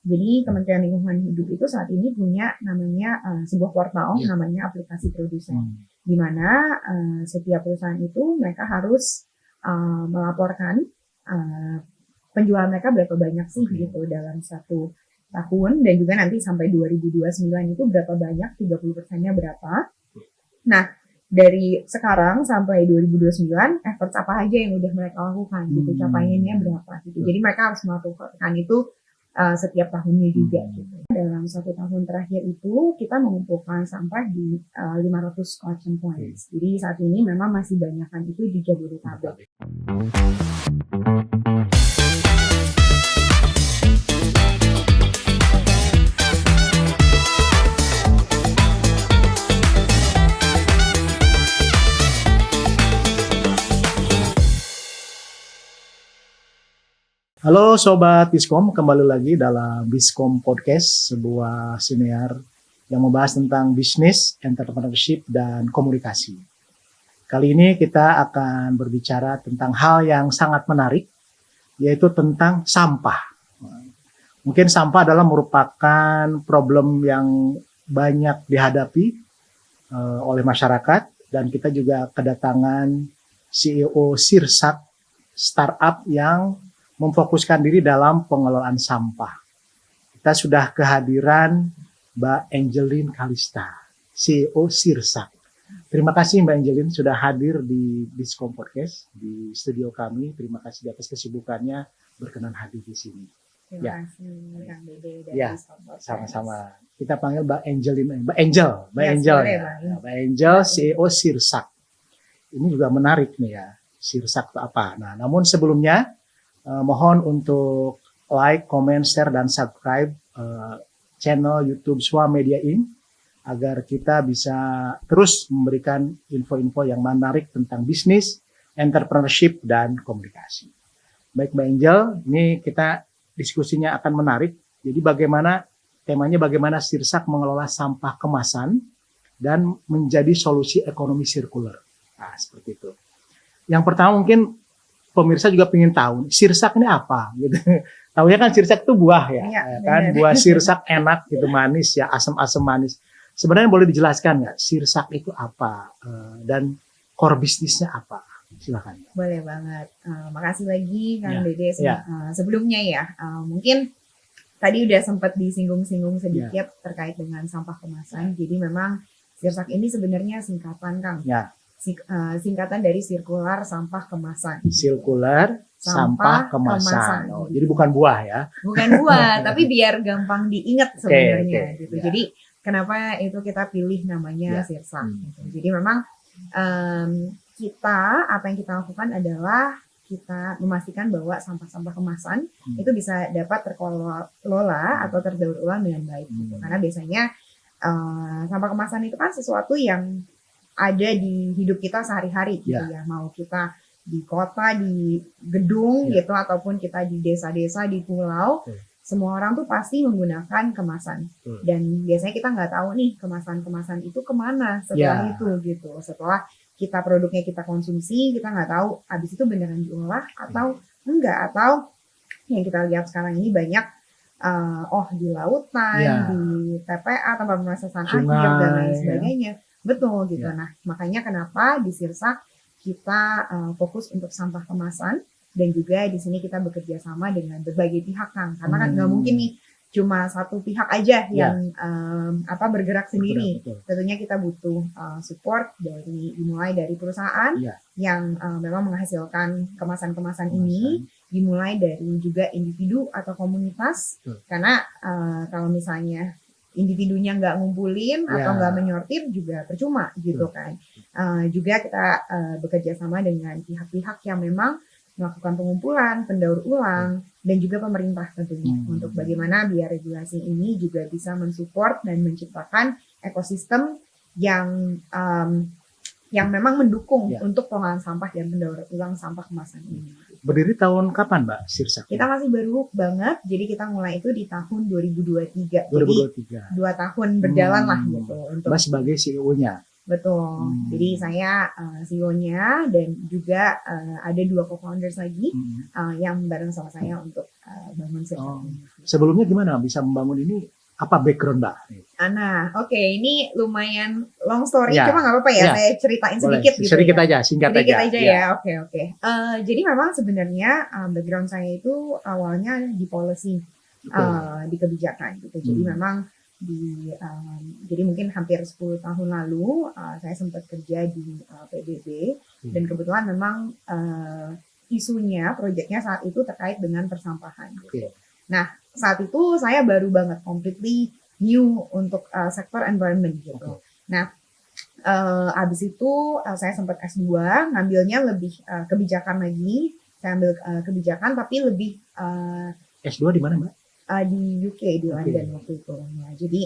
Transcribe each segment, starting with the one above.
Jadi Kementerian Lingkungan Hidup itu saat ini punya namanya sebuah portal namanya aplikasi produsen, di mana setiap perusahaan itu mereka harus melaporkan penjualan mereka berapa banyak sih gitu dalam satu tahun, dan juga nanti sampai 2029 itu berapa banyak, 30%-nya berapa. Nah, dari sekarang sampai 2029 efforts apa aja yang udah mereka lakukan gitu, capaiannya berapa gitu. Jadi mereka harus melakukan itu setiap tahunnya juga gitu. Dalam 1 tahun terakhir itu kita mengumpulkan sampah di 500 collection points. Jadi saat ini memang masih banyakkan itu di Jabodetabek. Halo Sobat Biskom, kembali lagi dalam Biskom Podcast, sebuah siniar yang membahas tentang bisnis, entrepreneurship, dan komunikasi. Kali ini kita akan berbicara tentang hal yang sangat menarik, yaitu tentang sampah. Mungkin sampah adalah merupakan problem yang banyak dihadapi oleh masyarakat, dan kita juga kedatangan CEO Sirsak, startup yang memfokuskan diri dalam pengelolaan sampah. Kita sudah kehadiran Mbak Angeline Kalista, CEO Sirsak. Terima kasih Mbak Angeline sudah hadir di Biskom Podcast, di studio kami. Terima kasih di atas kesibukannya berkenan hadir di sini. Terima kasih Kang Dede dari Biskom Podcast. Sama-sama. Kita panggil Mbak Angeline, Mbak Angel. Mbak Angel, CEO Sirsak. Ini juga menarik nih ya, Sirsak itu apa. Nah, namun sebelumnya mohon untuk like, comment, share, dan subscribe channel YouTube Swa Media Inc. agar kita bisa terus memberikan info-info yang menarik tentang bisnis, entrepreneurship, dan komunikasi. Baik Mbak Angel, ini kita diskusinya akan menarik. Jadi temanya bagaimana Sirsak mengelola sampah kemasan dan menjadi solusi ekonomi sirkuler. Nah, seperti itu. Yang pertama mungkin pemirsa juga pengen tahu sirsak ini apa gitu. Tahunya kan sirsak itu buah ya kan? Buah sirsak enak gitu, manis ya, asam-asam manis. Sebenarnya boleh dijelaskan nggak sirsak itu apa dan core bisnisnya apa? Silakan. Boleh banget. Makasih lagi Kang Dede sebelumnya ya. Mungkin tadi udah sempat disinggung-singgung sedikit terkait dengan sampah kemasan. Jadi memang sirsak ini sebenarnya singkatan Kang. Singkatan dari sirkular sampah kemasan. Sirkular sampah kemasan. Oh, jadi bukan buah ya? Bukan buah, tapi biar gampang diingat sebenarnya. Gitu. Jadi kenapa itu kita pilih namanya Sirsak. Gitu. Jadi memang apa yang kita lakukan adalah kita memastikan bahwa sampah-sampah kemasan itu bisa dapat terkelola atau terdaur ulang dengan baik. Gitu. Karena biasanya sampah kemasan itu kan sesuatu yang ada di hidup kita sehari-hari gitu ya, mau kita di kota, di gedung gitu, ataupun kita di desa-desa, di pulau, semua orang tuh pasti menggunakan kemasan. Dan biasanya kita nggak tahu nih kemasan-kemasan itu kemana setelah itu gitu. Setelah produknya kita konsumsi, kita nggak tahu habis itu beneran diolah atau enggak, atau yang kita lihat sekarang ini banyak di lautan, di TPA, tempat pemrosesan akhir dan lain sebagainya. Betul gitu. Nah, makanya kenapa di Sirsak kita fokus untuk sampah kemasan, dan juga di sini kita bekerja sama dengan berbagai pihak Kang. Karena kan nggak mungkin nih cuma satu pihak aja yang bergerak sendiri. Tentunya kita butuh support dimulai dari perusahaan yang memang menghasilkan kemasan-kemasan ini, dimulai dari juga individu atau komunitas. Karena kalau misalnya individunya nggak ngumpulin atau nggak menyortir juga percuma gitu kan. Juga kita bekerja sama dengan pihak-pihak yang memang melakukan pengumpulan, pendaur ulang, dan juga pemerintah tentunya untuk bagaimana biar regulasi ini juga bisa mensupport dan menciptakan ekosistem yang memang mendukung untuk pengolahan sampah dan pendaur ulang sampah kemasan ini. Berdiri tahun kapan Mbak Sirsak? Kita masih baru banget, jadi kita mulai itu di tahun 2023. 2023. Jadi 2 tahun berjalan lah gitu. Untuk Mbak sebagai CEO-nya? Betul. Jadi saya CEO-nya dan juga ada 2 co-founders lagi yang bareng sama saya untuk bangun Sirsak ini. sebelumnya gimana bisa membangun ini? Apa background Mbak? Nah, oke, ini lumayan long story, Ya, cuma nggak apa-apa ya, ya. saya ceritain Boleh, sedikit gitu sedikit ya. aja, singkat Sedikit aja. aja ya, oke oke. Jadi memang sebenarnya background saya itu awalnya di policy, Oke. di kebijakan gitu. Jadi memang jadi mungkin hampir 10 tahun lalu saya sempat kerja di PBB dan kebetulan memang isunya, proyeknya saat itu terkait dengan persampahan gitu. Nah, saat itu saya baru banget completely new untuk sektor environment gitu. Nah, abis itu saya sempat S2, ngambilnya lebih kebijakan lagi. Saya ambil kebijakan tapi lebih S2 di mana Mbak? Di UK, di London waktu itu. Ya, jadi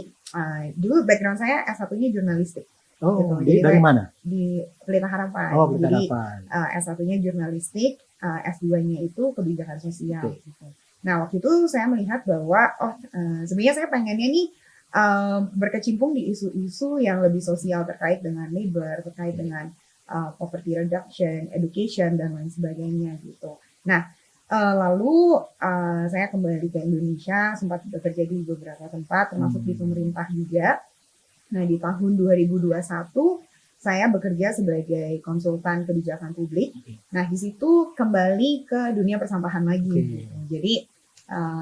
dulu background saya S1-nya jurnalistik. Oh, gitu. dari mana? Di Pelita Harapan. Oh, Pelita Jadi Harapan. S1-nya jurnalistik, S2-nya itu kebijakan sosial. Gitu. Nah, waktu itu saya melihat bahwa sebenarnya saya pengennya nih berkecimpung di isu-isu yang lebih sosial terkait dengan labor, terkait dengan poverty reduction, education dan lain sebagainya gitu. Nah, lalu saya kembali ke Indonesia, sempat bekerja di beberapa tempat, termasuk di pemerintah juga. Nah, di tahun 2021 saya bekerja sebagai konsultan kebijakan publik. Nah, di situ kembali ke dunia persampahan lagi. Gitu. Jadi,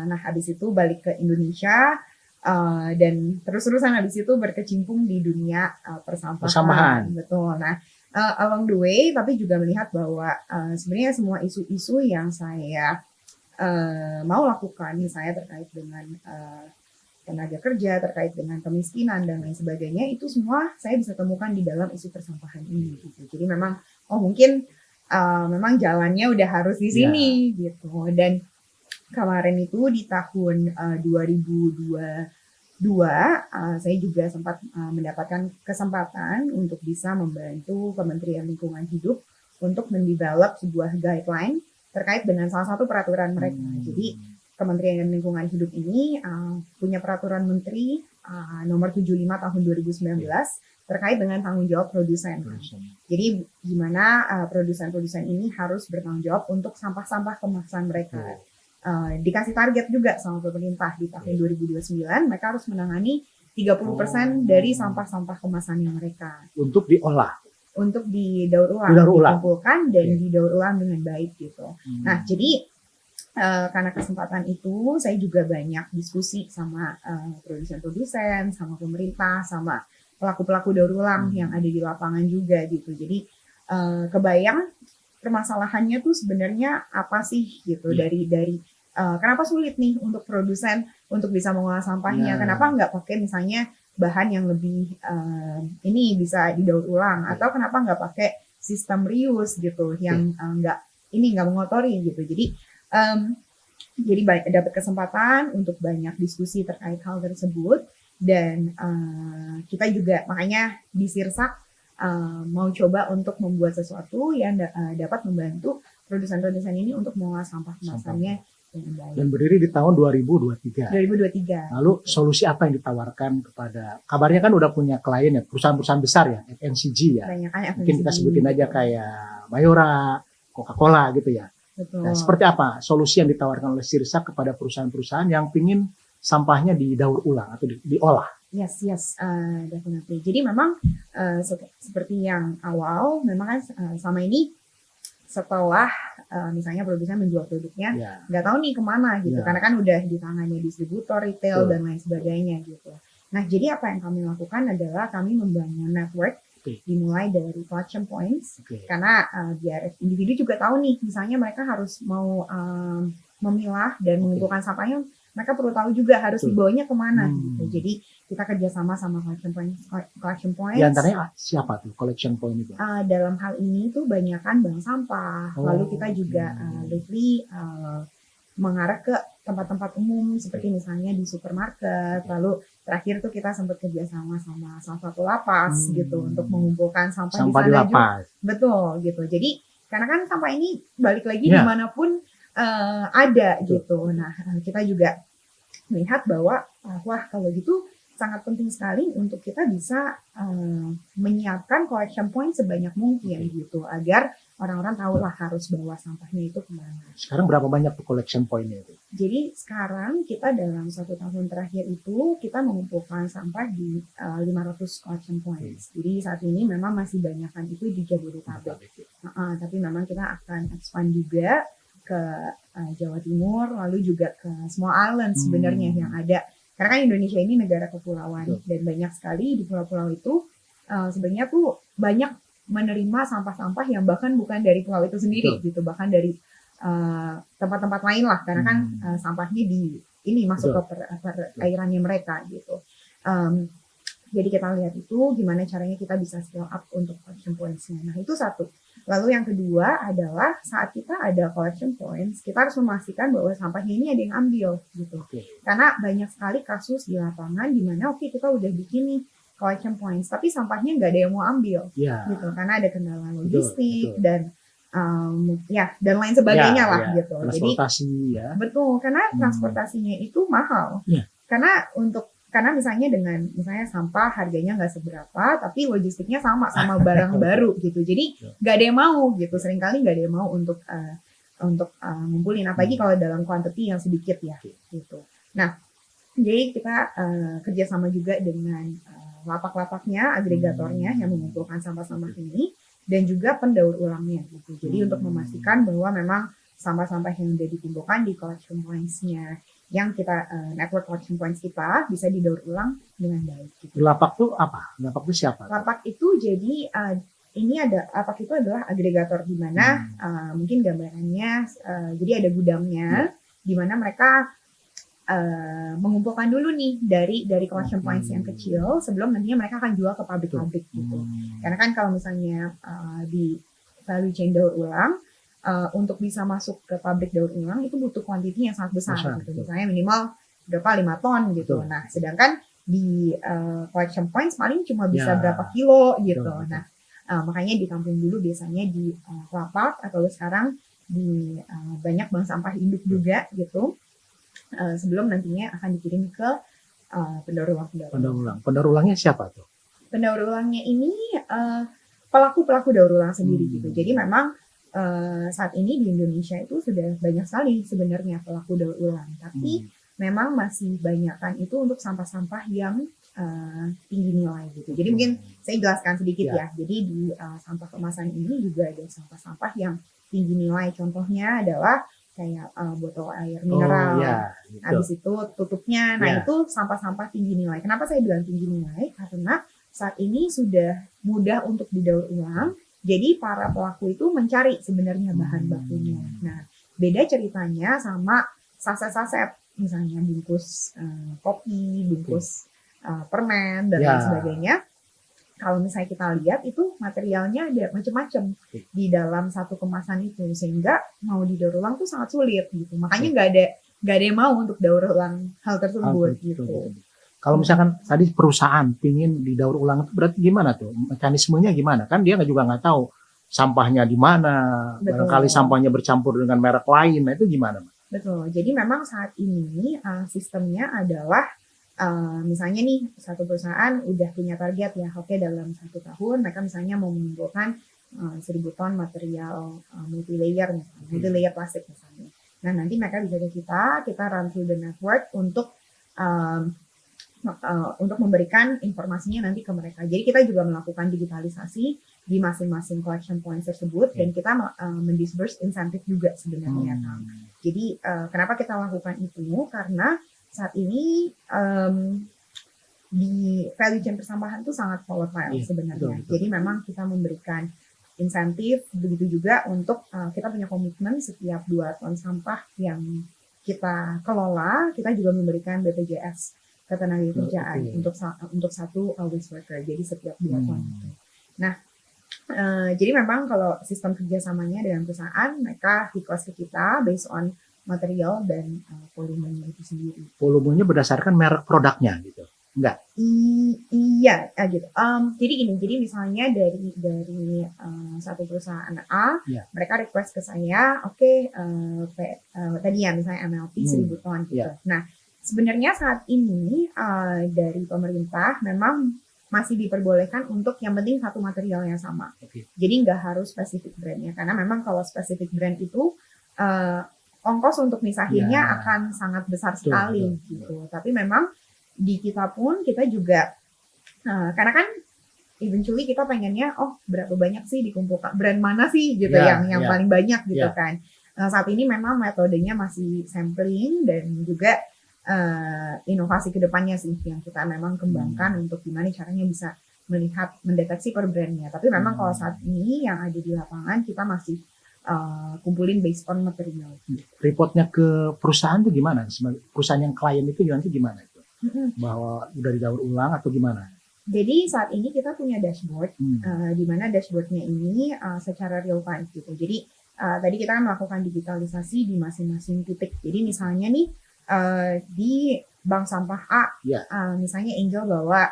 nah habis itu balik ke Indonesia dan terus-terusan habis itu berkecimpung di dunia persampahan. Betul. Nah, along the way, tapi juga melihat bahwa sebenarnya semua isu-isu yang saya mau lakukan, misalnya terkait dengan tenaga kerja, terkait dengan kemiskinan dan lain sebagainya, itu semua saya bisa temukan di dalam isu persampahan ini. Gitu. Jadi memang, mungkin memang jalannya udah harus di sini gitu. Dan kemarin itu di tahun 2022 saya juga sempat mendapatkan kesempatan untuk bisa membantu Kementerian Lingkungan Hidup untuk mendevelop sebuah guideline terkait dengan salah satu peraturan mereka. Jadi Kementerian Lingkungan Hidup ini punya peraturan menteri nomor 75 tahun 2019 terkait dengan tanggung jawab produsen. Jadi gimana produsen-produsen ini harus bertanggung jawab untuk sampah-sampah kemasan mereka. Dikasih target juga sama pemerintah di tahun 2029 mereka harus menangani 30% dari sampah-sampah kemasannya mereka. Untuk diolah. Untuk didaur ulang, dikumpulkan dan didaur ulang dengan baik gitu. Nah, jadi karena kesempatan itu saya juga banyak diskusi sama produsen-produsen, sama pemerintah, sama pelaku-pelaku daur ulang yang ada di lapangan juga gitu. Jadi kebayang permasalahannya tuh sebenarnya apa sih gitu dari kenapa sulit nih untuk produsen untuk bisa mengolah sampahnya? Kenapa nggak pakai misalnya bahan yang lebih ini bisa didaur ulang atau kenapa nggak pakai sistem reuse gitu yang nggak mengotori gitu. Jadi dapat kesempatan untuk banyak diskusi terkait hal tersebut dan kita juga makanya di Sirsak mau coba untuk membuat sesuatu yang dapat membantu produsen-produsen ini untuk mengolah sampah kemasannya dengan baik. Dan berdiri di tahun 2023. 2023. Lalu solusi apa yang ditawarkan kepada, kabarnya kan udah punya klien ya, perusahaan-perusahaan besar ya, FMCG ya. Mungkin kita sebutin aja kayak Mayora, Coca-Cola gitu ya. Betul. Nah, seperti apa solusi yang ditawarkan oleh Sirsak kepada perusahaan-perusahaan yang ingin sampahnya didaur ulang atau diolah? Yes, definitely. Jadi memang seperti yang awal, memang kan selama ini setelah misalnya produsen menjual produknya, nggak tahu nih kemana gitu, karena kan udah di tangannya distributor, retail dan lain sebagainya gitu. Nah, jadi apa yang kami lakukan adalah kami membangun network. Dimulai dari collection points, karena biar individu juga tahu nih, misalnya mereka harus mau memilah dan mengumpulkan sampahnya, mereka perlu tahu juga harus dibawanya kemana gitu. Jadi kita kerjasama sama collection points. Di antaranya siapa tuh collection point itu? Dalam hal ini tuh banyakan bank sampah. Lalu kita juga lately mengarah ke tempat-tempat umum seperti misalnya di supermarket. Lalu terakhir tuh kita sempat kerjasama sama salah satu lapas gitu untuk mengumpulkan sampah di sana juga. Betul gitu. Jadi karena kan sampah ini balik lagi dimanapun ada gitu. Nah kita juga melihat bahwa wah kalau gitu sangat penting sekali untuk kita bisa menyiapkan collection point sebanyak mungkin gitu agar orang-orang tahu lah harus bawa sampahnya itu kemana. Sekarang berapa banyak tuh collection point-nya itu? Jadi sekarang kita dalam 1 tahun terakhir itu kita mengumpulkan sampah di 500 collection points. Jadi saat ini memang masih banyakkan itu di Jabodetabek. Tapi memang kita akan expand juga ke Jawa Timur, lalu juga ke small island sebenarnya yang ada. Karena kan Indonesia ini negara kepulauan dan banyak sekali di pulau-pulau itu sebenarnya tuh banyak menerima sampah-sampah yang bahkan bukan dari pulau itu sendiri gitu, bahkan dari tempat-tempat lain lah, karena kan sampahnya di ini masuk ke perairannya mereka gitu. Jadi kita lihat itu gimana caranya kita bisa scale up untuk collection points-nya. Nah itu satu. Lalu yang kedua adalah saat kita ada collection points, kita harus memastikan bahwa sampahnya ini ada yang ambil gitu. Karena banyak sekali kasus di lapangan di mana kita udah bikin nih collection points, tapi sampahnya nggak ada yang mau ambil, gitu, karena ada kendala logistik dan dan lain sebagainya lah, gitu. Transportasi, jadi betul, karena transportasinya itu mahal, karena misalnya sampah harganya nggak seberapa, tapi logistiknya sama barang baru, gitu. Jadi nggak ada yang mau, gitu. Seringkali nggak ada yang mau untuk ngumpulin, apalagi kalau dalam quantity yang sedikit ya, gitu. Nah, jadi kita kerjasama juga dengan lapak-lapaknya, agregatornya yang mengumpulkan sampah-sampah ini, dan juga pendaur ulangnya gitu. Jadi untuk memastikan bahwa memang sampah-sampah yang sudah dikumpulkan di collection points-nya, yang kita network collection points kita bisa didaur ulang dengan baik. Gitu. Lapak itu apa? Lapak itu siapa? Lapak itu jadi lapak itu adalah agregator di mana mungkin gambarannya, jadi ada gudangnya di mana mereka mengumpulkan dulu nih dari collection points yang kecil sebelum nantinya mereka akan jual ke pabrik-pabrik gitu. Karena kan kalau misalnya di value chain daur ulang untuk bisa masuk ke pabrik daur ulang itu butuh kuantiti yang sangat besar gitu. Misalnya minimal berapa 5 ton gitu. Nah, sedangkan di collection points paling cuma bisa berapa kilo gitu. Nah, makanya ditampung dulu biasanya di lapak atau sekarang di banyak bank sampah induk juga gitu. Sebelum nantinya akan dikirim ke pendaur ulang. Pendaur ulangnya siapa tuh? Pendaur ulangnya ini pelaku daur ulang sendiri gitu. Jadi memang saat ini di Indonesia itu sudah banyak sekali sebenarnya pelaku daur ulang, tapi memang masih banyakkan itu untuk sampah-sampah yang tinggi nilai gitu. Jadi mungkin saya jelaskan sedikit ya. Jadi di sampah kemasan ini juga ada sampah-sampah yang tinggi nilai. Contohnya adalah kayak botol air mineral, gitu. Habis itu tutupnya, nah itu sampah-sampah tinggi nilai. Kenapa saya bilang tinggi nilai? Karena saat ini sudah mudah untuk didaur ulang, jadi para pelaku itu mencari sebenarnya bahan bakunya. Nah, beda ceritanya sama saset-saset, misalnya bungkus kopi, bungkus permen, dan lain sebagainya. Kalau misalnya kita lihat itu materialnya ada macam-macam di dalam satu kemasan itu, sehingga mau didaur ulang tuh sangat sulit gitu. Makanya nggak ada yang mau untuk daur ulang hal tersebut gitu. Kalau misalkan tadi perusahaan pingin didaur ulang itu berarti gimana tuh? Mekanismenya gimana? Kan dia juga nggak tahu sampahnya di mana. Barangkali sampahnya bercampur dengan merek lain. Nah itu gimana? Betul. Jadi memang saat ini sistemnya adalah misalnya nih satu perusahaan udah punya target ya, dalam 1 tahun mereka misalnya mau mengumpulkan 1.000 ton material multi-layer plastik misalnya. Nah nanti mereka bisa ke kita run through the network untuk memberikan informasinya nanti ke mereka. Jadi kita juga melakukan digitalisasi di masing-masing collection points tersebut dan kita mendisburse insentif juga sebenarnya. Jadi kenapa kita lakukan itu? Karena saat ini di value chain persampahan itu sangat volatile sebenarnya. Jadi memang kita memberikan insentif, begitu juga untuk kita punya komitmen setiap 2 ton sampah yang kita kelola, kita juga memberikan BPJS ketenagakerjaan untuk satu waste worker. Jadi setiap 2 ton. Nah, jadi memang kalau sistem kerjasamanya dengan perusahaan, mereka request ke kita based on material dan volumenya itu sendiri. Volumenya berdasarkan merek produknya gitu? Enggak? Iya, gitu. Jadi misalnya dari satu perusahaan A, mereka request ke saya, tadi ya misalnya MLP 1.000 ton gitu. Nah, sebenarnya saat ini dari pemerintah memang masih diperbolehkan untuk yang penting satu material yang sama. Jadi nggak harus spesifik brandnya, karena memang kalau spesifik brand itu ongkos untuk misahinnya akan sangat besar sekali gitu. Tapi memang di kita pun kita juga karena kan eventually kita pengennya berapa banyak sih dikumpulkan, brand mana sih gitu yang paling banyak gitu kan. Saat ini memang metodenya masih sampling dan juga inovasi kedepannya sih yang kita memang kembangkan untuk gimana caranya bisa melihat mendeteksi per brandnya. Tapi memang kalau saat ini yang ada di lapangan kita masih kumpulin based on material. Reportnya ke perusahaan tuh gimana? Perusahaan yang klien itu nanti gimana itu? Bahwa udah didaur ulang atau gimana? Jadi saat ini kita punya dashboard, di mana dashboardnya ini secara real time gitu. Jadi tadi kita kan melakukan digitalisasi di masing-masing titik. Jadi misalnya nih di bank sampah A, misalnya Angel bawa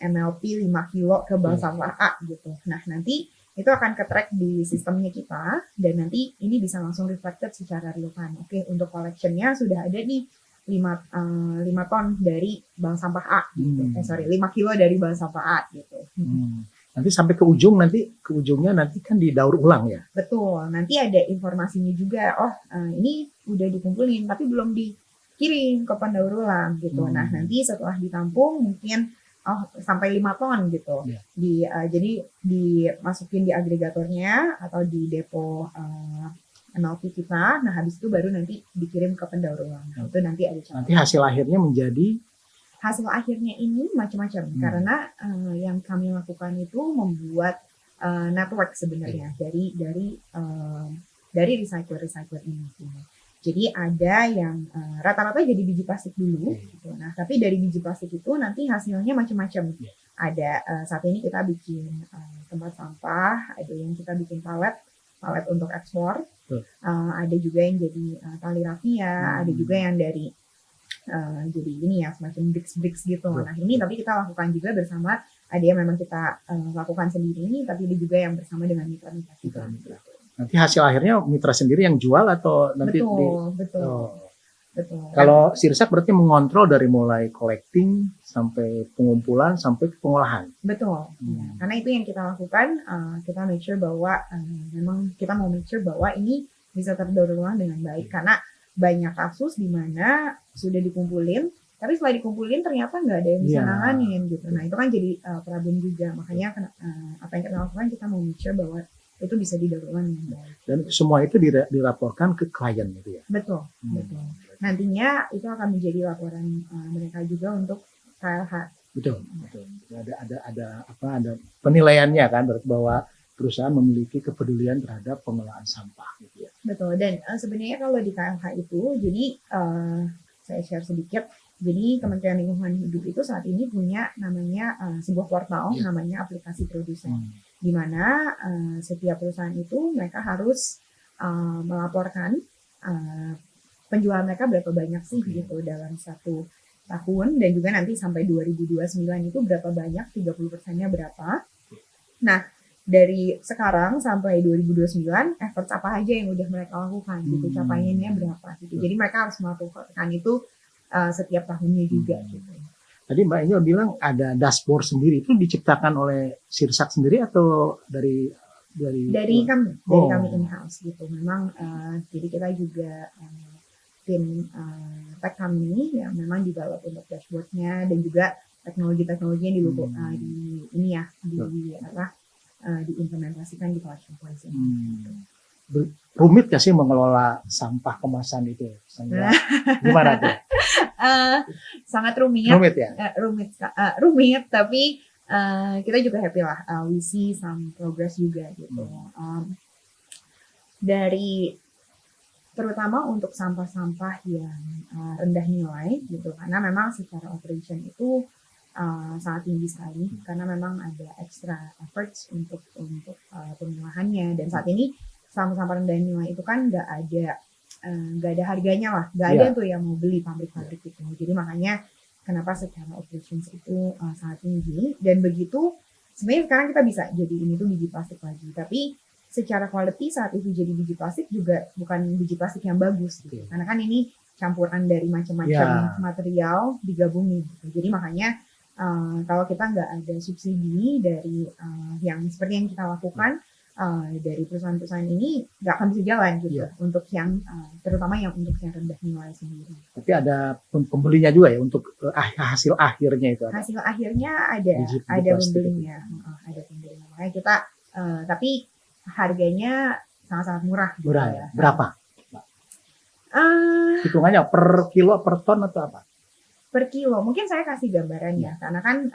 MLP 5 kilo ke bank sampah A gitu. Nah nanti itu akan ke-track di sistemnya kita dan nanti ini bisa langsung reflected secara real time. Oke, untuk collectionnya sudah ada nih 5 ton dari bank sampah A gitu. 5 kilo dari bank sampah A gitu. Nanti sampai ke ujungnya nanti kan didaur ulang ya. Betul. Nanti ada informasinya juga. Ini udah dikumpulin tapi belum dikirim ke pendaur ulang gitu. Nah, nanti setelah ditampung mungkin sampai 5 ton gitu. Jadi dimasukin di agregatornya atau di depo MLP kita. Nah, habis itu baru nanti dikirim ke pendaur ulang. Nah, itu nanti ada cara. Nanti hasil akhirnya ini macam-macam karena yang kami lakukan itu membuat network sebenarnya dari recycler ini. Jadi ada yang rata-rata jadi biji plastik dulu. Gitu. Nah, tapi dari biji plastik itu nanti hasilnya macam-macam. Ada saat ini kita bikin tempat sampah, ada yang kita bikin palet untuk ekspor, ada juga yang jadi tali rafia, ada juga yang dari jadi ini ya semacam bricks gitu. Nah ini tapi kita lakukan juga bersama, ada yang memang kita lakukan sendiri, tapi ada juga yang bersama dengan mitra-mitra kita. Nanti hasil akhirnya mitra sendiri yang jual atau nanti betul. Kalau Sirsak berarti mengontrol dari mulai collecting sampai pengumpulan sampai pengolahan. Betul. Karena itu yang kita lakukan, kita make sure bahwa memang kita mau make sure bahwa ini bisa terdaur ulang dengan baik karena banyak kasus di mana sudah dikumpulin, tapi setelah dikumpulin ternyata nggak ada yang bisa nanganin gitu. Nah itu kan jadi problem juga. Makanya apa yang kita lakukan, kita mau make sure bahwa itu bisa didaur ulang dengan baik. Dan semua itu dilaporkan ke klien gitu ya? Betul. Nantinya itu akan menjadi laporan mereka juga untuk KLH. Betul. Ada penilaiannya kan bahwa perusahaan memiliki kepedulian terhadap pengelolaan sampah gitu ya. Betul, dan sebenarnya kalau di KLH itu, jadi saya share sedikit, jadi Kementerian Lingkungan Hidup itu saat ini punya namanya sebuah portal namanya aplikasi produsen, di mana setiap perusahaan itu mereka harus melaporkan penjualan mereka berapa banyak sih gitu dalam 1 tahun, dan juga nanti sampai 2029 itu berapa banyak, 30%-nya berapa. Nah, dari sekarang sampai 2029 effort apa aja yang udah mereka lakukan gitu, capaiannya berapa gitu. Jadi mereka harus melakukan itu setiap tahunnya juga gitu. Tadi Mbak Angel bilang ada dashboard sendiri, itu diciptakan oleh Sirsak sendiri atau dari kami in-house gitu. Memang jadi kita juga tim tech kami yang memang develop untuk dashboardnya dan juga teknologi-teknologi yang diimplementasikan di collection place ini. Rumit gak sih mengelola sampah kemasan itu? Gimana tuh? Sangat rumit. Rumit ya? Rumit, tapi kita juga happy lah. We see some progress juga gitu. Terutama untuk sampah-sampah yang rendah nilai gitu, karena memang secara operation itu sangat tinggi sekali karena memang ada extra efforts untuk pemilahannya, dan saat ini sampah rendah nilai itu kan nggak ada harganya lah, nggak ada tuh yang mau beli pabrik-pabrik itu. Jadi makanya kenapa secara operations itu sangat tinggi, dan begitu sebenarnya sekarang kita bisa jadi ini tuh biji plastik lagi, tapi secara quality saat itu jadi biji plastik juga bukan biji plastik yang bagus gitu, karena kan ini campuran dari macam-macam material digabungin gitu. Jadi makanya Kalau kita nggak ada subsidi dari yang seperti yang kita lakukan dari perusahaan-perusahaan ini, nggak akan bisa jalan gitu untuk yang terutama yang untuk yang rendah nilai sendiri. Tapi ada pembelinya juga ya untuk hasil akhirnya itu. Hasil akhirnya ada pembelinya, ada pembelinya. Makanya kita tapi harganya sangat-sangat murah. Murah gitu ya. Berapa? Hitungannya per kilo, per ton atau apa? Per kilo, mungkin saya kasih gambaran ya, karena kan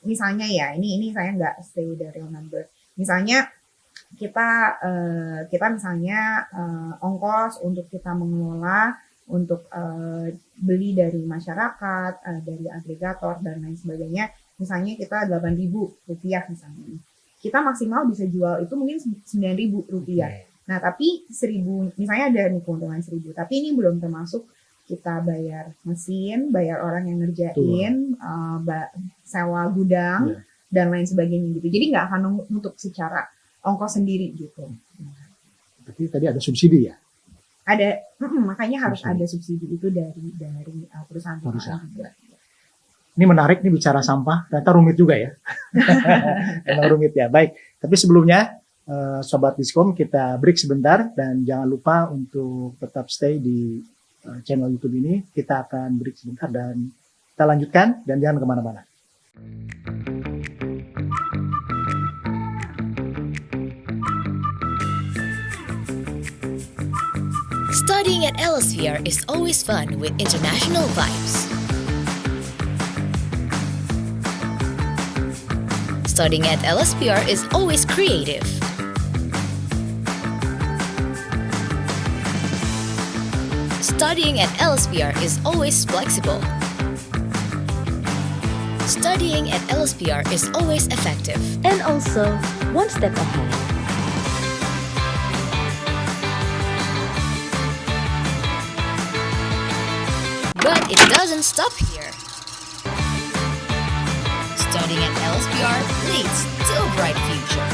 misalnya ya, ini saya nggak say the real number. Misalnya kita misalnya ongkos untuk kita mengelola, untuk beli dari masyarakat, dari agregator dan lain sebagainya, misalnya kita Rp8.000 misalnya. Kita maksimal bisa jual itu mungkin Rp9.000. Nah, tapi 1.000, misalnya ada nih keuntungan 1.000, tapi ini belum termasuk kita bayar mesin, bayar orang yang ngerjain, sewa gudang, dan lain sebagainya gitu. Jadi nggak akan nutup secara ongkos sendiri gitu. Tapi tadi ada subsidi ya? Ada, makanya harus ada subsidi itu dari perusahaan. Ini menarik nih bicara sampah, ternyata rumit juga ya. Emang rumit ya. Baik, tapi sebelumnya Sobat Diskom kita break sebentar dan jangan lupa untuk tetap stay di channel YouTube ini. Kita akan break sebentar dan kita lanjutkan dan jangan kemana-mana. Studying at Elsevier is always fun with international vibes. Studying at Elsevier is always creative. Studying at Elsevier is always flexible. Studying at Elsevier is always effective. And also, one step ahead. But it doesn't stop here. Studying at Elsevier leads to a bright future.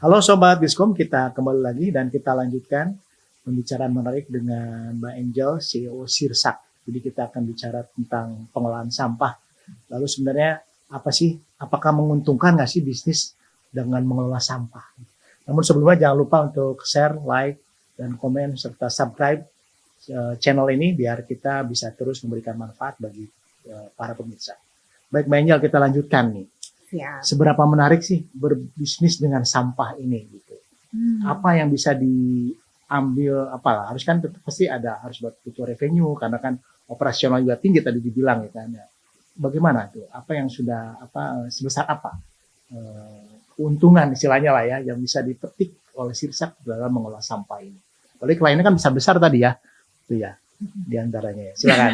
Halo Sobat Diskom, kita kembali lagi dan kita lanjutkan pembicaraan menarik dengan Mbak Angel, CEO Sirsak. Jadi kita akan bicara tentang pengolahan sampah. Lalu sebenarnya apa sih, apakah menguntungkan nggak sih bisnis dengan mengelola sampah? Namun sebelumnya jangan lupa untuk share, like, dan komen serta subscribe channel ini biar kita bisa terus memberikan manfaat bagi para pemirsa. Baik Mbak Angel, kita lanjutkan nih. Ya. Seberapa menarik sih berbisnis dengan sampah ini gitu? Apa yang bisa diambil? Apalah harus kan tetap pasti harus butuh revenue karena kan operasional juga tinggi tadi dibilang ya kan. Bagaimana tuh? Apa yang sudah sebesar apa keuntungan istilahnya lah ya yang bisa dipetik oleh Sirsak dalam mengolah sampah ini? Oleh kliennya kan besar tadi ya, itu ya diantaranya. Silakan.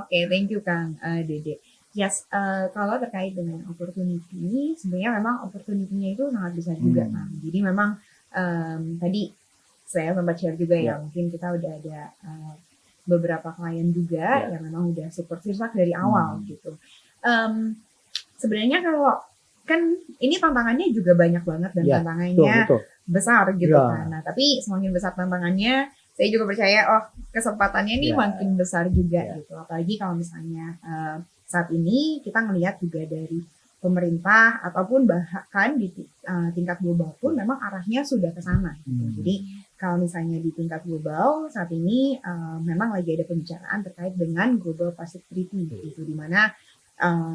Oke, thank you Kang Dede. Yes, kalau terkait dengan opportunity, sebenarnya memang opportunity-nya itu sangat besar juga kan. Jadi memang tadi saya sempat share juga ya, mungkin kita udah ada beberapa klien juga yang memang udah support Sirsak dari awal gitu. Sebenarnya kalau kan ini tantangannya juga banyak banget dan tantangannya besar gitu kan. Nah, tapi semakin besar tantangannya, saya juga percaya kesempatannya ini makin besar juga gitu. Apalagi kalau misalnya saat ini kita ngelihat juga dari pemerintah ataupun bahkan di tingkat global pun memang arahnya sudah ke sana. Gitu. Jadi kalau misalnya di tingkat global saat ini memang lagi ada pembicaraan terkait dengan Global Plastic Treaty, gitu, di mana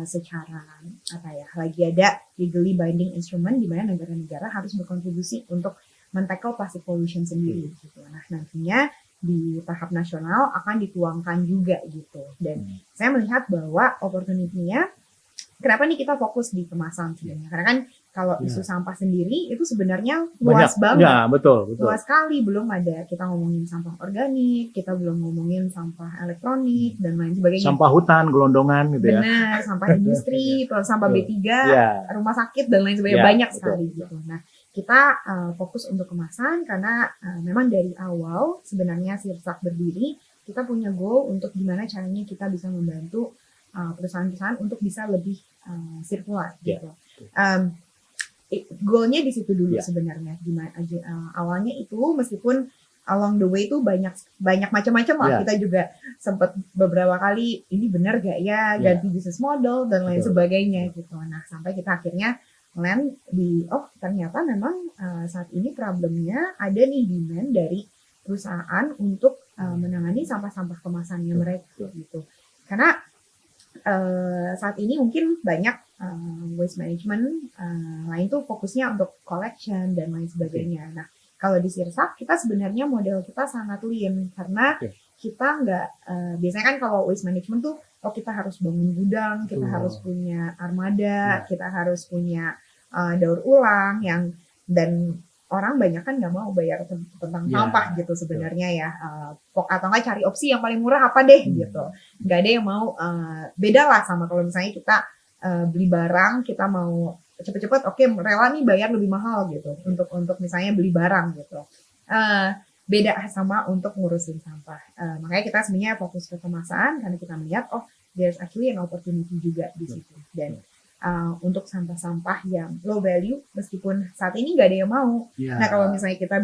secara lagi ada legally binding instrument di mana negara-negara harus berkontribusi untuk men-tackle plastic pollution sendiri. Gitu. Nah nantinya di tahap nasional akan dituangkan juga gitu. Dan saya melihat bahwa opportunity-nya kenapa nih kita fokus di kemasan sebenarnya? Karena kan kalau Ya. isu sampah sendiri itu sebenarnya Banyak. luas banget. Ya, betul. Luas sekali, belum ada kita ngomongin sampah organik, kita belum ngomongin sampah elektronik dan lain sebagainya. Sampah hutan, gelondongan gitu ya. Benar, sampah industri, terus sampah Betul. B3, Ya. rumah sakit dan lain sebagainya, Ya, banyak betul. sekali gitu. Nah, kita fokus untuk kemasan karena memang dari awal sebenarnya Sirsak berdiri, kita punya goal untuk gimana caranya kita bisa membantu perusahaan-perusahaan untuk bisa lebih sirkular Ya, gitu. Goalnya di situ dulu Ya. sebenarnya. Gimana aja awalnya itu meskipun along the way itu banyak macam-macam lah. Ya. Kita juga sempat beberapa kali ini benar gak ya Ya. ganti bisnis model dan lain Betul. sebagainya gitu. Nah, sampai kita akhirnya land di ternyata memang saat ini problemnya ada nih demand dari perusahaan untuk menangani sampah-sampah kemasannya mereka gitu. Karena saat ini mungkin banyak waste management lain tuh fokusnya untuk collection dan lain sebagainya. Nah, kalau di Sirsak kita sebenarnya model kita sangat lean karena kita nggak biasanya kan kalau waste management tuh kita harus bangun gudang, kita harus punya armada, kita harus punya daur ulang yang dan orang banyak kan nggak mau bayar tentang sampah gitu sebenarnya ya. Atau nggak cari opsi yang paling murah apa deh gitu. Nggak ada yang mau beda lah sama kalau misalnya kita beli barang, kita mau cepet-cepet, rela nih bayar lebih mahal gitu untuk misalnya beli barang gitu. Beda sama untuk ngurusin sampah. Makanya kita sebenarnya fokus ke kemasan karena kita melihat there's actually an opportunity juga di situ. Dan untuk sampah-sampah yang low value, meskipun saat ini nggak ada yang mau. Ya. Nah, kalau misalnya kita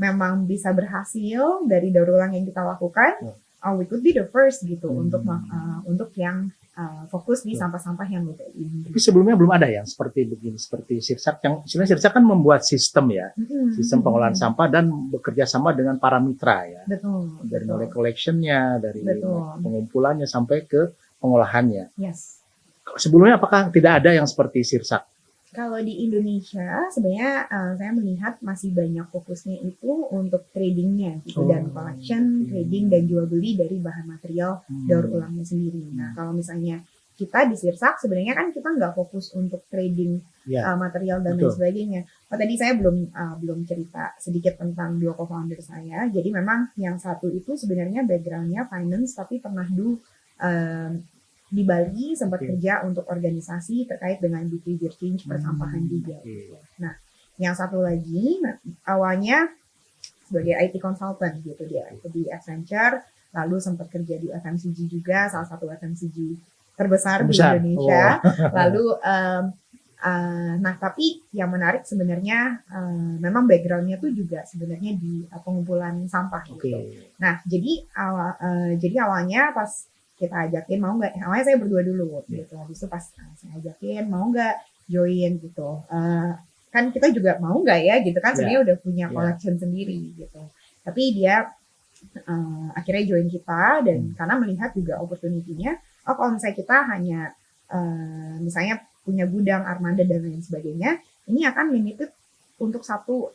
memang bisa berhasil dari daur ulang yang kita lakukan, we could be the first gitu untuk yang fokus di sampah-sampah yang low value ini. Tapi sebelumnya belum ada yang seperti begini, seperti Sirsak yang sebenarnya Sirsak kan membuat sistem ya, sistem pengolahan sampah dan bekerja sama dengan para mitra ya. Betul. Dari mulai collectionnya, dari Betul. pengumpulannya sampai ke pengolahannya. Yes. Sebelumnya apakah tidak ada yang seperti Sirsak? Kalau di Indonesia sebenarnya saya melihat masih banyak fokusnya itu untuk tradingnya gitu dan collection, trading dan jual beli dari bahan material daur ulangnya sendiri. Nah, kalau misalnya kita di Sirsak sebenarnya kan kita nggak fokus untuk trading material dan lain sebagainya. Tadi saya belum cerita sedikit tentang dua co-founder saya. Jadi memang yang satu itu sebenarnya backgroundnya finance tapi pernah di Bali sempat kerja untuk organisasi terkait dengan behavior change persampahan juga. Nah, yang satu lagi awalnya sebagai IT consultant gitu dia di Accenture, lalu sempat kerja di FMCG juga, salah satu FMCG terbesar di Indonesia. Lalu nah tapi yang menarik sebenarnya memang backgroundnya tuh juga sebenarnya di pengumpulan sampah gitu. Nah, jadi awalnya pas kita ajakin mau nggak, awalnya saya berdua dulu gitu, habis itu pas saya ajakin mau nggak join gitu, kan kita juga mau nggak ya gitu kan, sebenarnya udah punya collection sendiri gitu, tapi dia akhirnya join kita dan karena melihat juga opportunity-nya, kalau misalnya kita hanya misalnya punya gudang, armada dan lain sebagainya, ini akan limited untuk satu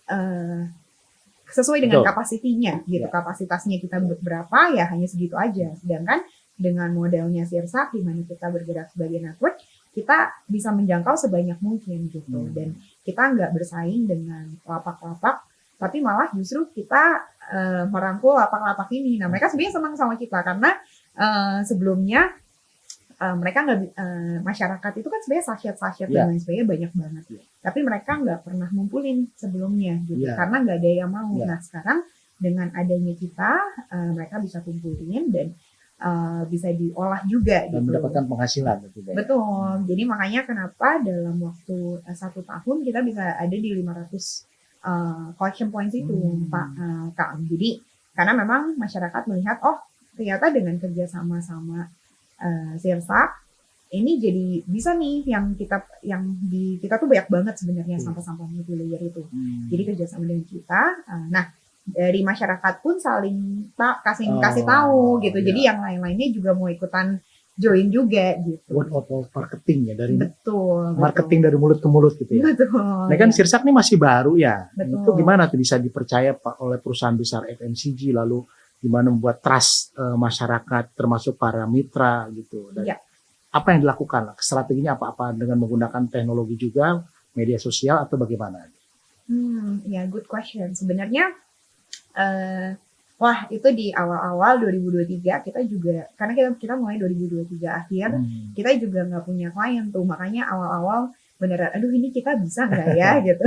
sesuai dengan kapasitinya gitu, kapasitasnya kita berapa ya hanya segitu aja, sedangkan dengan modelnya Sirsak di mana kita bergerak sebagai network, kita bisa menjangkau sebanyak mungkin gitu. Dan kita nggak bersaing dengan lapak-lapak, tapi malah justru kita merangkul lapak-lapak ini. Nah, mereka sebenarnya senang sama kita karena sebelumnya mereka nggak masyarakat itu kan sebenarnya sachet-sachet dan lain sebagainya banyak banget. Tapi mereka nggak pernah ngumpulin sebelumnya gitu karena nggak ada yang mau. Nah, sekarang dengan adanya kita, mereka bisa kumpulin dan bisa diolah juga dan gitu. mendapatkan penghasilan Betul. Jadi makanya kenapa dalam waktu 1 tahun kita bisa ada di 500 collection points itu, Pak Kak. Jadi karena memang masyarakat melihat ternyata dengan kerja sama-sama Sirsak ini jadi bisa nih yang kita tuh banyak banget sebenarnya sampah-sampah multi-layer itu. Jadi kerjasama dengan kita. Nah, dari masyarakat pun saling kasih tahu gitu. Jadi yang lain-lainnya juga mau ikutan join juga gitu. Word of marketing ya, dari marketing dari mulut ke mulut gitu ya. Betul. Nah kan Sirsak ini masih baru ya. Betul. Itu gimana tuh bisa dipercaya oleh perusahaan besar FMCG, lalu gimana membuat trust masyarakat termasuk para mitra gitu. Dan apa yang dilakukan? Strateginya apa dengan menggunakan teknologi juga, media sosial atau bagaimana? Ya, good question. Sebenarnya, wah itu di awal-awal 2023 kita juga, karena kita mulai 2023 akhir, kita juga nggak punya klien tuh, makanya awal-awal beneran, aduh ini kita bisa nggak ya gitu.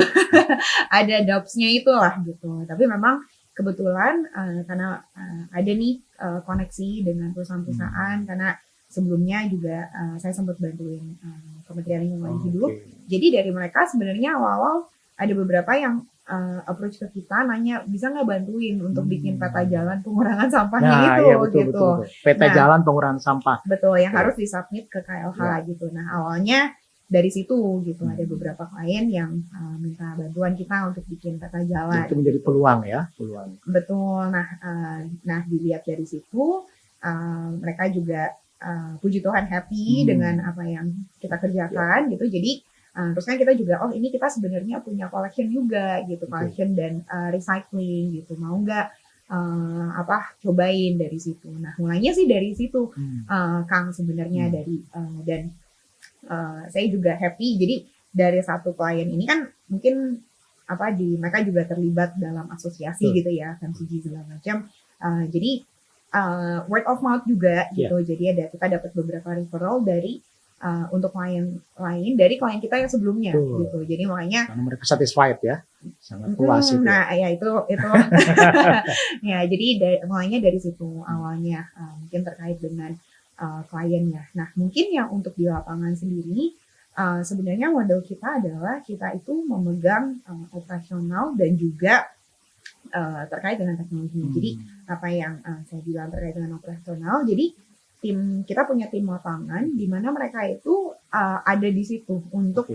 Ada doubts-nya itulah gitu. Tapi memang kebetulan karena ada nih koneksi dengan perusahaan-perusahaan, karena sebelumnya juga saya sempat bantuin Kementerian Lingkungan Hidup. Jadi dari mereka sebenarnya awal-awal ada beberapa yang approach ke kita nanya bisa nggak bantuin untuk bikin peta jalan pengurangan sampahnya itu iya, betul, gitu. Betul. Peta jalan pengurangan sampah. Betul, yang harus disubmit ke KLH gitu. Nah awalnya dari situ gitu, ada beberapa klien yang minta bantuan kita untuk bikin peta jalan. Itu menjadi peluang ya, peluang. Betul. Nah dilihat dari situ mereka juga puji Tuhan happy dengan apa yang kita kerjakan gitu. Jadi terus kan kita juga, oh ini kita sebenarnya punya collection juga gitu, collection dan recycling gitu. Mau nggak cobain dari situ. Nah mulainya sih dari situ, Kang sebenarnya dari dan saya juga happy. Jadi dari satu klien ini kan mungkin mereka juga terlibat dalam asosiasi gitu ya, FMCG segala macam. Jadi word of mouth juga gitu. Jadi kita dapat beberapa referral dari untuk klien lain dari klien kita yang sebelumnya gitu. Jadi makanya karena mereka satisfied ya, sangat puas itu. Nah ya itu ya jadi mulainya dari situ awalnya, mungkin terkait dengan kliennya. Nah mungkin yang untuk di lapangan sendiri sebenarnya model kita adalah kita itu memegang operasional dan juga terkait dengan teknologi. Jadi apa yang saya bilang terkait dengan operasional, jadi kita punya tim lapangan di mana mereka itu ada di situ untuk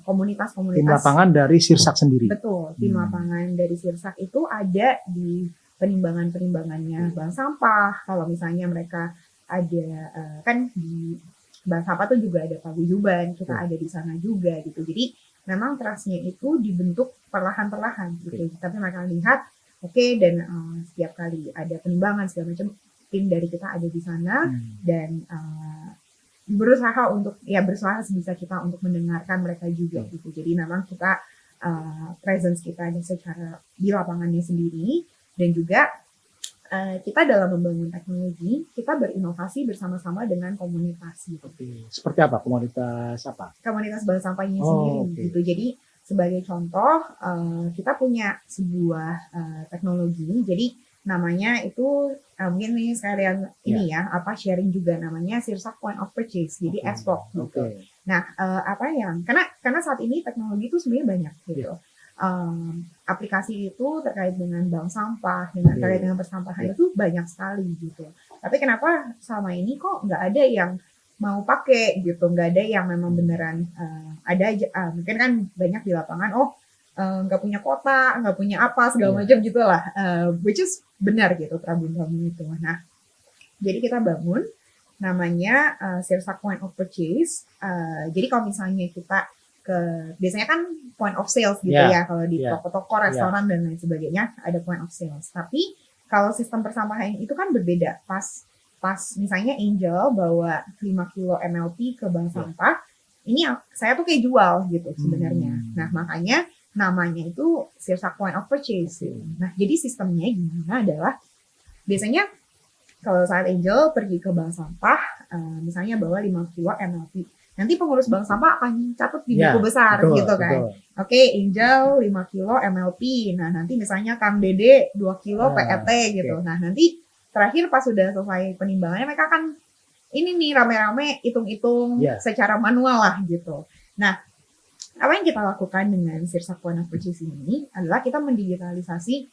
komunitas-komunitas. Tim lapangan dari Sirsak sendiri. Betul, tim lapangan dari Sirsak itu ada di penimbangannya bank sampah. Kalau misalnya mereka ada kan di bank sampah tuh juga ada paguyuban, kita ada di sana juga gitu. Jadi memang trust-nya itu dibentuk perlahan-perlahan gitu. Tapi mereka lihat dan setiap kali ada penimbangan segala macam, tim dari kita ada di sana dan berusaha sebisa kita untuk mendengarkan mereka juga gitu. Jadi memang kita presence kita ada secara di lapangannya sendiri. Dan juga kita dalam membangun teknologi, kita berinovasi bersama-sama dengan komunitas gitu. Seperti apa? Komunitas apa? Komunitas bank sampahnya sendiri gitu. Jadi sebagai contoh, kita punya sebuah teknologi. Jadi namanya itu mungkin nih sekalian sharing juga, namanya Sirsak Point of Purchase. Jadi SPOC gitu. Nah, karena saat ini teknologi itu sebenarnya banyak gitu. Aplikasi itu terkait dengan bank sampah, terkait dengan persampahan itu banyak sekali gitu. Tapi kenapa selama ini kok nggak ada yang mau pakai gitu, nggak ada yang memang beneran ada aja. Mungkin kan banyak di lapangan, nggak punya kota, nggak punya apa segala macam gitulah, which is benar gitu problem itu. Nah, jadi kita bangun namanya Sirsak Point of Purchase. Jadi kalau misalnya kita biasanya kan point of sales gitu ya, kalau di toko-toko, restoran dan lain sebagainya ada point of sales. Tapi kalau sistem persampahan itu kan berbeda. Pas misalnya Angel bawa 5 kilo MLP ke bank sampah, ini saya tuh kayak jual gitu sebenarnya. Nah makanya namanya itu Sirsak Point of Purchase. Nah jadi sistemnya gimana adalah biasanya kalau saat Angel pergi ke bank sampah, misalnya bawa 5 kilo MLP, nanti pengurus bank sampah akan catat di buku besar gitu kan. Oke, Angel 5 kilo MLP. Nah, nanti misalnya Kang Dede 2 kilo PET gitu. Nah, nanti terakhir pas sudah selesai penimbangannya mereka akan ini nih rame-rame hitung-hitung secara manual lah gitu. Nah, apa yang kita lakukan dengan Sirsak Point of Purchase ini adalah kita mendigitalisasi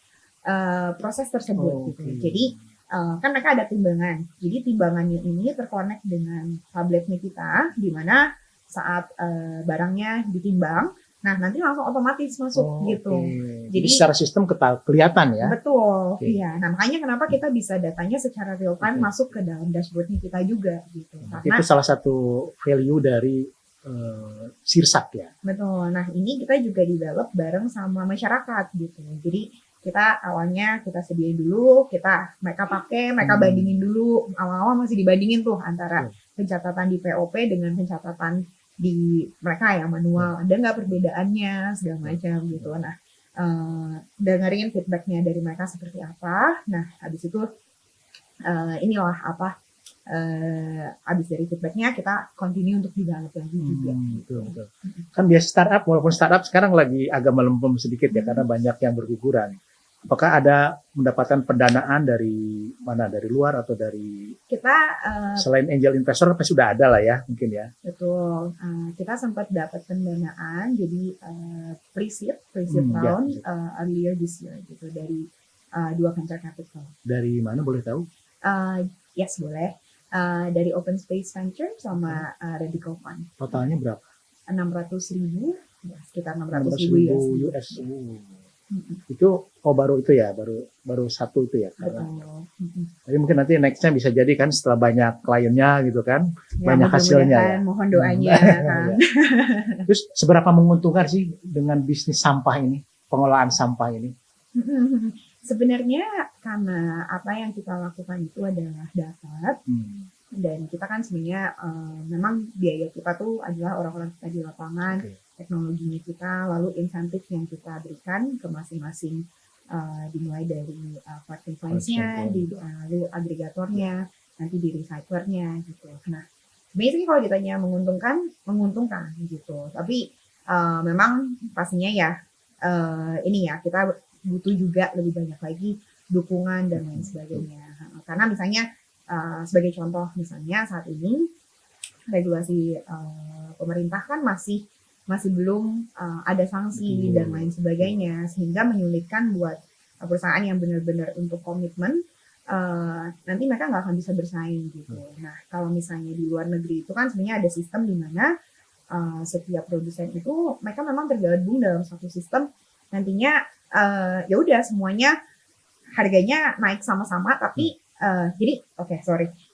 proses tersebut gitu. Jadi kan mereka ada timbangan. Jadi timbangannya ini terkonek dengan tabletnya kita, di mana saat barangnya ditimbang, nah nanti langsung otomatis masuk gitu. Jadi secara sistem kelihatan ya? Betul, iya. Nah makanya kenapa kita bisa datanya secara real time masuk ke dalam dashboardnya kita juga gitu. Karena itu salah satu value dari Sirsak ya? Betul. Nah ini kita juga develop bareng sama masyarakat gitu. Jadi kita awalnya kita sediain dulu, mereka pakai, mereka bandingin dulu, awal-awal masih dibandingin tuh antara pencatatan di POP dengan pencatatan di mereka yang manual, ada nggak perbedaannya segala macam gitu. Nah, dengerin feedbacknya dari mereka seperti apa. Nah, habis itu inilah apa, habis dari feedbacknya kita continue untuk develop lagi juga. Betul. Kan biasa startup, walaupun startup sekarang lagi agak melempem sedikit ya karena banyak yang berguguran. Apakah ada mendapatkan pendanaan dari mana? Dari luar atau dari Kita selain angel investor pasti sudah ada lah ya mungkin ya. betul, kita sempat dapat pendanaan jadi pre-seed Ya. round earlier this year gitu dari dua venture capital. Dari mana boleh tahu? Yes, boleh. Dari Open Space Venture sama Radical Fund. Totalnya berapa? 600.000, ya, sekitar 600.000 600.000 US. US. Itu baru itu ya, baru satu itu ya. Karena, Betul. tapi mungkin nanti nextnya bisa jadi kan setelah banyak kliennya gitu kan, Ya, banyak hasilnya ya. mudah-mudahan, mohon doanya kan. Terus seberapa menguntungkan sih dengan bisnis sampah ini, pengelolaan sampah ini? Sebenarnya karena apa yang kita lakukan itu adalah dapat, dan kita kan sebenarnya memang biaya kita tuh adalah orang-orang kita di lapangan, teknologinya kita, lalu insentif yang kita berikan ke masing-masing, dimulai dari collecting points-nya, lalu agregatornya, nanti di recyclernya gitu. Nah, basically kalau ditanya menguntungkan gitu. Tapi memang pastinya ya ini ya kita butuh juga lebih banyak lagi dukungan dan lain sebagainya. Karena misalnya sebagai contoh misalnya saat ini regulasi pemerintah kan masih belum ada sanksi dan lain sebagainya, sehingga menyulitkan buat perusahaan yang benar-benar untuk komitmen, nanti mereka nggak akan bisa bersaing gitu. Nah, kalau misalnya di luar negeri itu kan sebenarnya ada sistem di mana setiap produsen itu mereka memang tergabung dalam satu sistem, nantinya ya udah semuanya harganya naik sama-sama, tapi jadi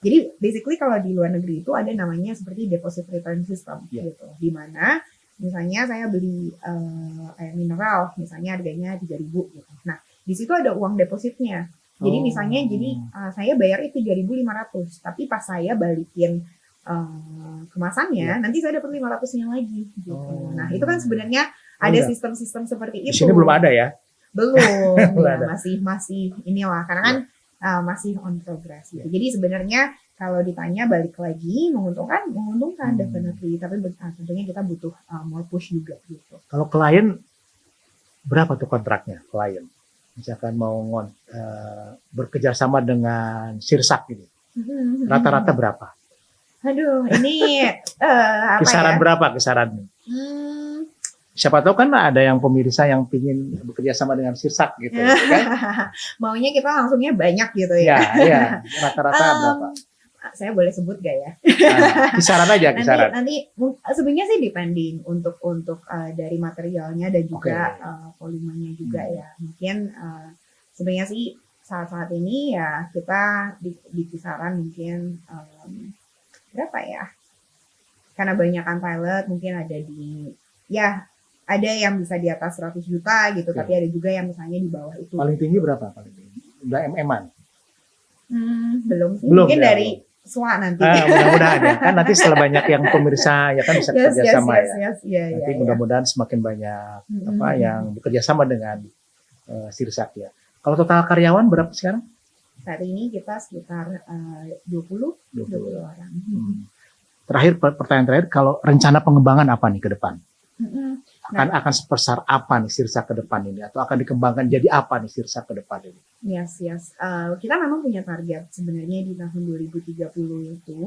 jadi basically kalau di luar negeri itu ada namanya seperti deposit return system gitu, di mana misalnya saya beli air mineral, misalnya harganya 3.000 gitu. Nah, di situ ada uang depositnya. Jadi misalnya saya bayar itu 3.500, tapi pas saya balikin kemasannya, nanti saya dapat 500-nya lagi gitu. Nah, itu kan sebenarnya ada sistem-sistem seperti itu. Di sini belum ada ya? Belum, ya, masih inilah karena kan masih on progress gitu. Jadi sebenarnya kalau ditanya balik lagi menguntungkan definitely, tapi tentunya kita butuh more push juga gitu. Kalau klien berapa tuh kontraknya klien? Misalkan mau bekerja sama dengan Sirsak ini, rata-rata berapa? Aduh, ini apa kisaran ya? Berapa kisarannya? Siapa tahu kan ada yang pemirsa yang pingin bekerja sama dengan Sirsak gitu, kan? Maunya kita langsungnya banyak gitu ya. Iya, rata-rata berapa? Saya boleh sebut gak ya? Kisaran aja, kisaran. Nanti sebenarnya sih depending untuk dari materialnya dan juga volumenya juga ya. Mungkin sebenarnya sih saat ini ya kita di kisaran mungkin berapa ya? Karena banyakan pilot mungkin ada ada yang bisa di atas 100 juta gitu, tapi ada juga yang misalnya di bawah itu. Paling tinggi berapa? Paling tinggi? Udah MM-an? Belum sih. Belum, mungkin ya, dari SWA nanti. Mudah-mudahan ya. Kan nanti setelah banyak yang pemirsa ya kan bisa bekerja sama ya. Nanti mudah-mudahan semakin banyak yang bekerja sama dengan Sirsak ya. Kalau total karyawan berapa sekarang? Saat ini kita sekitar 20 orang. Terakhir, pertanyaan terakhir, kalau rencana pengembangan apa nih ke depan? Akan sebesar apa nih Sirsak ke depan ini, atau akan dikembangkan jadi apa nih Sirsak ke depan ini? Yes. Kita memang punya target sebenarnya di tahun 2030 itu,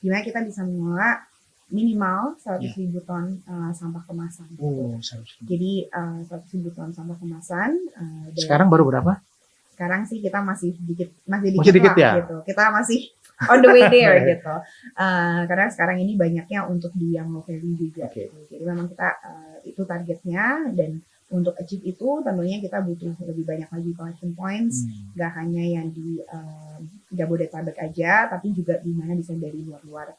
dimana kita bisa mengelola minimal 100.000 ton sampah kemasan. Jadi 100.000 ton sampah kemasan. Sekarang baru berapa? Sekarang sih kita masih dikit ya? Gitu. Kita masih on the way there gitu. Karena sekarang ini banyaknya untuk di yang low value juga. Gitu. Jadi memang kita itu targetnya, dan untuk achieve itu tentunya kita butuh lebih banyak lagi collection points. Gak hanya yang di Jabodetabek aja, tapi juga di mana bisa dari luar-luar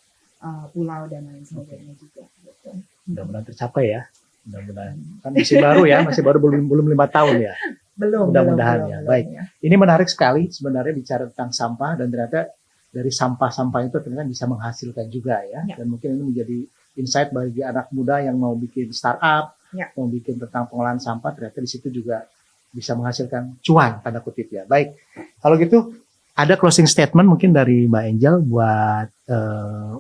pulau dan lain sebagainya juga. Gitu. Mudah-mudahan tercapai ya. Mudah-mudahan. Kan masih baru ya, belum 5 tahun ya. Belum. Mudah-mudahan ya. Baik. Ini menarik sekali sebenarnya bicara tentang sampah, dan ternyata dari sampah-sampah itu ternyata bisa menghasilkan juga ya. Dan mungkin ini menjadi insight bagi anak muda yang mau bikin startup, mau bikin tentang pengolahan sampah, ternyata di situ juga bisa menghasilkan cuan tanda kutip ya. Baik, kalau gitu ada closing statement mungkin dari Mbak Angel buat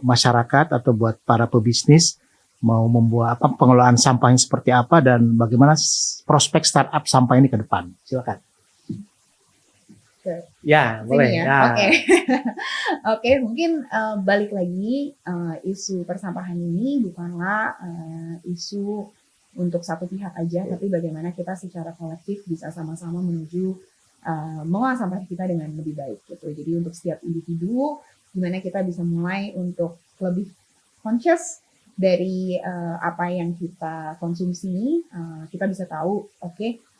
masyarakat atau buat para pebisnis mau membuat pengelolaan sampahnya seperti apa dan bagaimana prospek startup sampah ini ke depan. Silakan. Ya, boleh. Ya. Oke, mungkin balik lagi isu persampahan ini bukanlah isu untuk satu pihak aja, tapi bagaimana kita secara kolektif bisa sama-sama menuju mengolah sampah kita dengan lebih baik gitu. Jadi untuk setiap individu, gimana kita bisa mulai untuk lebih conscious dari apa yang kita konsumsi, kita bisa tahu,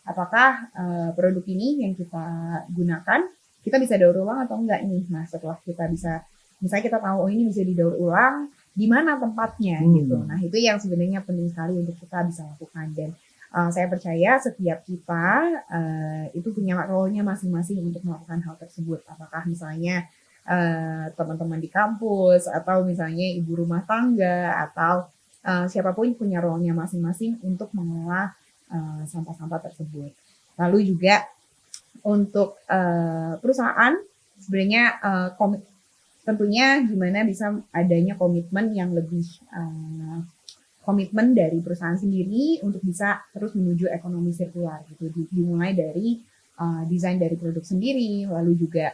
apakah produk ini yang kita gunakan, kita bisa daur ulang atau enggak nih. Nah setelah kita bisa, misalnya kita tahu ini bisa didaur ulang, di mana tempatnya gitu. Nah itu yang sebenarnya penting sekali untuk kita bisa lakukan. Dan saya percaya setiap kita itu punya role-nya masing-masing untuk melakukan hal tersebut. Apakah misalnya teman-teman di kampus, atau misalnya ibu rumah tangga, atau siapapun punya role-nya masing-masing untuk mengelola sampah-sampah tersebut. Lalu juga untuk perusahaan sebenarnya tentunya gimana bisa adanya komitmen yang lebih komitmen dari perusahaan sendiri untuk bisa terus menuju ekonomi sirkular gitu. Dimulai dari desain dari produk sendiri, lalu juga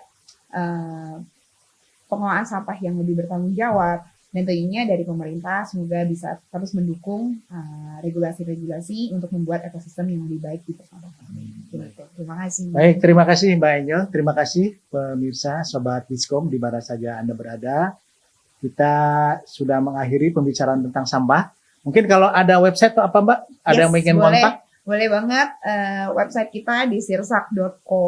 pengelolaan sampah yang lebih bertanggung jawab. Dan tentunya dari pemerintah semoga bisa terus mendukung regulasi-regulasi untuk membuat ekosistem yang lebih baik di persampahan. Terima kasih. Baik, terima kasih Mbak Angel. Terima kasih pemirsa, Sobat Biskom di mana saja Anda berada. Kita sudah mengakhiri pembicaraan tentang sampah. Mungkin kalau ada website atau apa Mbak? Ada yang ingin kontak? Boleh banget. Website kita di sirsak.co,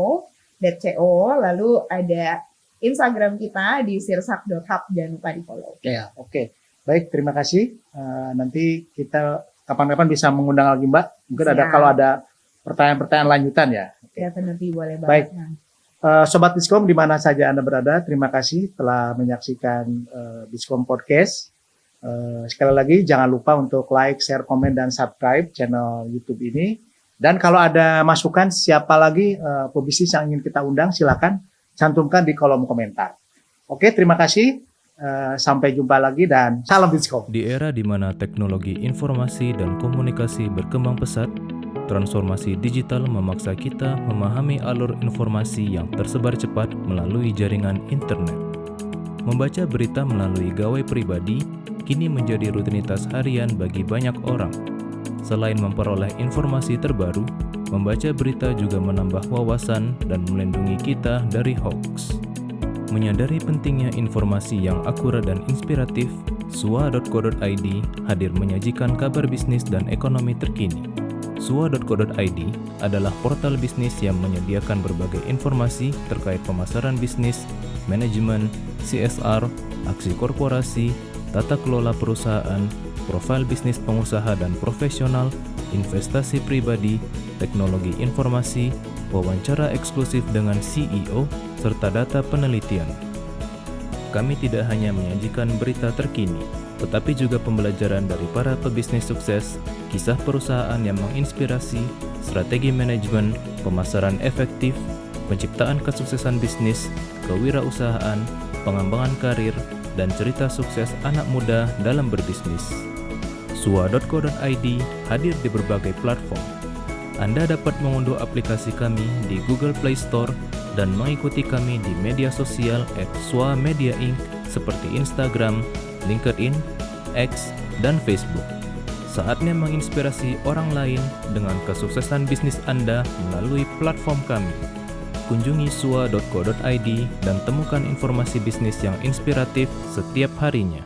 lalu ada Instagram kita di sirsak.hub, jangan lupa di follow. Oke. Baik, terima kasih. Nanti kita kapan-kapan bisa mengundang lagi Mbak. Mungkin kalau ada pertanyaan-pertanyaan lanjutan ya. Definitely boleh banget. Baik. Sobat Biskom di mana saja Anda berada, terima kasih telah menyaksikan Biskom Podcast. Sekali lagi jangan lupa untuk like, share, komen, dan subscribe channel YouTube ini. Dan kalau ada masukan siapa lagi pebisnis yang ingin kita undang, silakan cantumkan di kolom komentar. Oke, terima kasih. Sampai jumpa lagi dan salam Biskom. Di era di mana teknologi informasi dan komunikasi berkembang pesat, transformasi digital memaksa kita memahami alur informasi yang tersebar cepat melalui jaringan internet. Membaca berita melalui gawai pribadi kini menjadi rutinitas harian bagi banyak orang. Selain memperoleh informasi terbaru, membaca berita juga menambah wawasan dan melindungi kita dari hoax. Menyadari pentingnya informasi yang akurat dan inspiratif, sua.co.id hadir menyajikan kabar bisnis dan ekonomi terkini. Sua.co.id adalah portal bisnis yang menyediakan berbagai informasi terkait pemasaran bisnis, manajemen, CSR, aksi korporasi, tata kelola perusahaan, profil bisnis pengusaha dan profesional, investasi pribadi, teknologi informasi, wawancara eksklusif dengan CEO, serta data penelitian. Kami tidak hanya menyajikan berita terkini, tetapi juga pembelajaran dari para pebisnis sukses, kisah perusahaan yang menginspirasi, strategi manajemen, pemasaran efektif, penciptaan kesuksesan bisnis, kewirausahaan, pengembangan karir, dan cerita sukses anak muda dalam berbisnis. Sua.co.id hadir di berbagai platform. Anda dapat mengunduh aplikasi kami di Google Play Store dan mengikuti kami di media sosial @swa-media-inc seperti Instagram, LinkedIn, X, dan Facebook. Saatnya menginspirasi orang lain dengan kesuksesan bisnis Anda melalui platform kami. Kunjungi sua.co.id dan temukan informasi bisnis yang inspiratif setiap harinya.